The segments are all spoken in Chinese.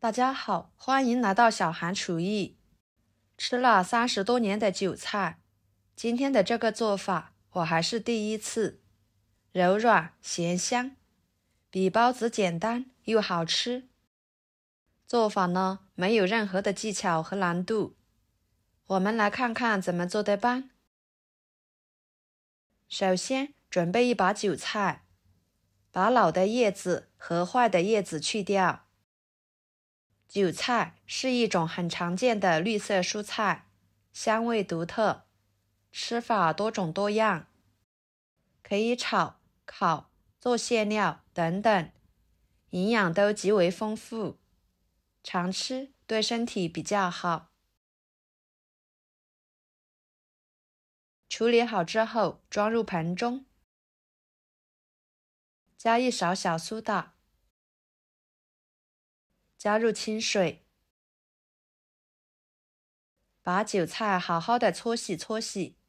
大家好，欢迎来到小韩厨艺。吃了30多年的韭菜，今天的这个做法我还是第一次。柔软咸香，比包子简单又好吃。做法呢，没有任何的技巧和难度。我们来看看怎么做的吧。首先准备一把韭菜，把老的叶子和坏的叶子去掉。韭菜是一种很常见的绿色蔬菜，香味独特，吃法多种多样，可以炒、烤、做馅料等等，营养都极为丰富，常吃对身体比较好。处理好之后，装入盆中，加1勺小苏打，加入清水，把韭菜好好的搓洗搓洗，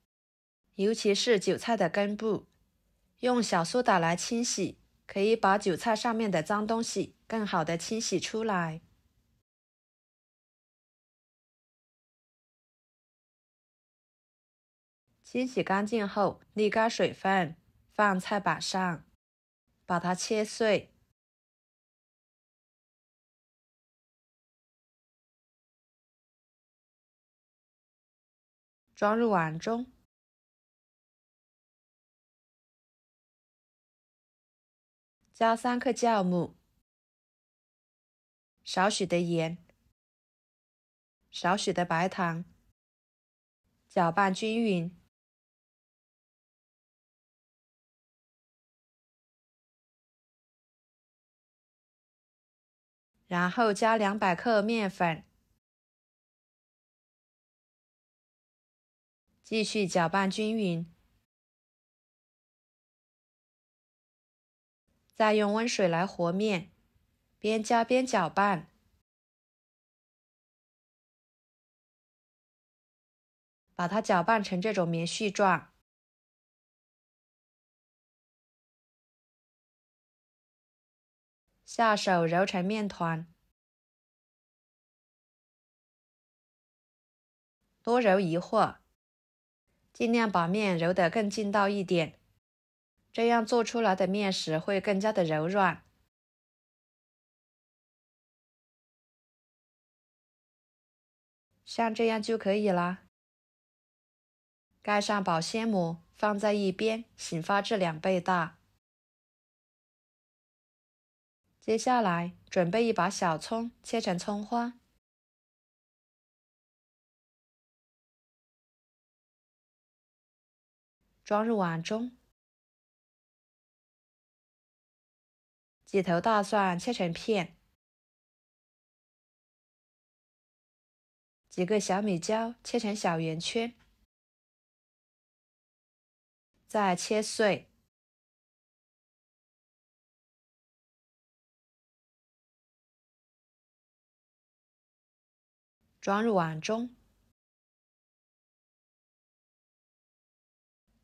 尤其是韭菜的根部，用小苏打来清洗，可以把韭菜上面的脏东西更好的清洗出来。清洗干净后，沥干水分，放菜板上，把它切碎，装入碗中，加3克酵母，少许的盐，少许的白糖，搅拌均匀。然后加200克面粉，继续搅拌均匀，再用温水来和面，边加边搅拌，把它搅拌成这种棉絮状。下手揉成面团，多揉一会儿，尽量把面揉得更劲道一点，这样做出来的面食会更加的柔软。像这样就可以啦。盖上保鲜膜，放在一边，醒发至2倍大。接下来准备一把小葱，切成葱花，装入碗中。几头大蒜切成片，几个小米椒切成小圆圈，再切碎，装入碗中。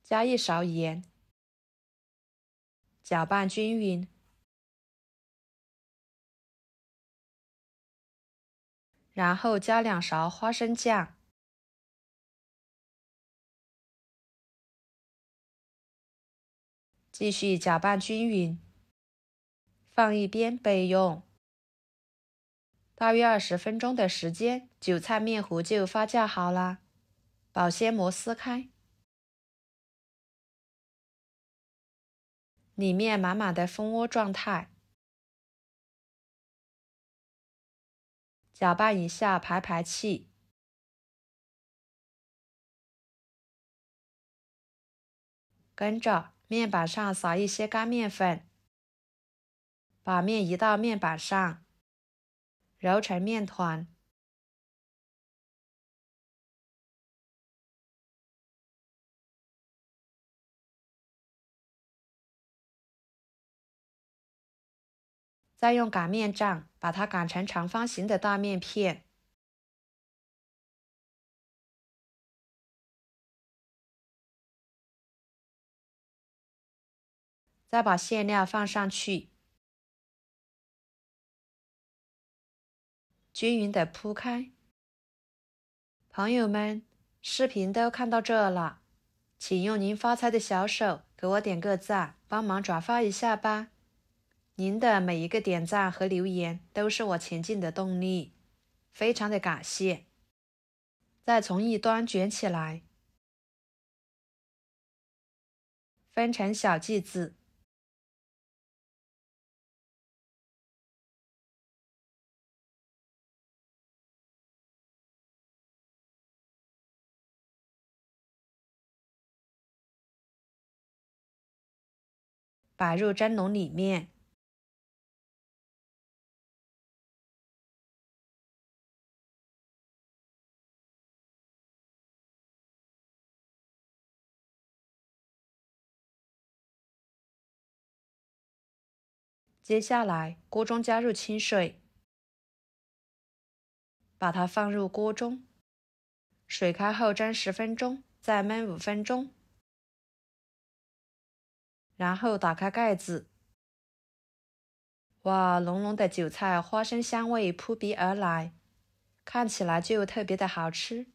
加1勺盐，搅拌均匀，然后加2勺花生酱，继续搅拌均匀，放一边备用。大约20分钟的时间，韭菜面糊就发酵好了。保鲜膜撕开，里面满满的蜂窝状态。搅拌一下排气，跟着面板上撒一些干面粉，把面移到面板上，揉成面团。再用擀面杖把它擀成长方形的大面片。再把馅料放上去，均匀地铺开。朋友们，视频都看到这了，请用您发财的小手给我点个赞，帮忙转发一下吧。您的每一个点赞和留言都是我前进的动力，非常的感谢。再从一端卷起来，分成小剂子，摆入蒸笼里面。接下来，锅中加入清水，把它放入锅中，水开后蒸10分钟，再焖5分钟，然后打开盖子。哇，浓浓的韭菜花生香味扑鼻而来，看起来就特别的好吃。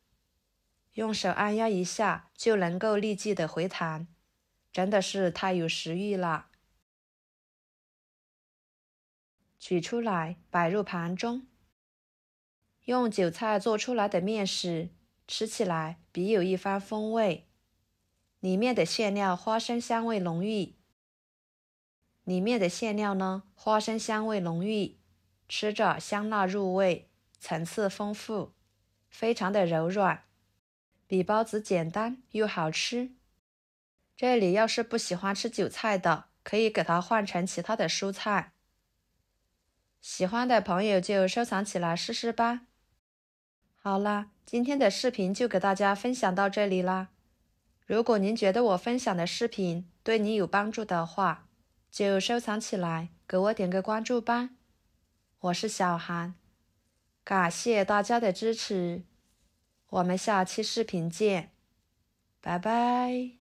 用手按压一下就能够立即的回弹，真的是太有食欲了。取出来，摆入盘中。用韭菜做出来的面食，吃起来别有一番风味。里面的馅料花生香味浓郁，吃着香辣入味，层次丰富，非常的柔软，比包子简单又好吃。这里要是不喜欢吃韭菜的，可以给它换成其他的蔬菜。喜欢的朋友就收藏起来试试吧。好啦，今天的视频就给大家分享到这里啦。如果您觉得我分享的视频对你有帮助的话，就收藏起来，给我点个关注吧。我是小韩，感谢大家的支持，我们下期视频见，拜拜。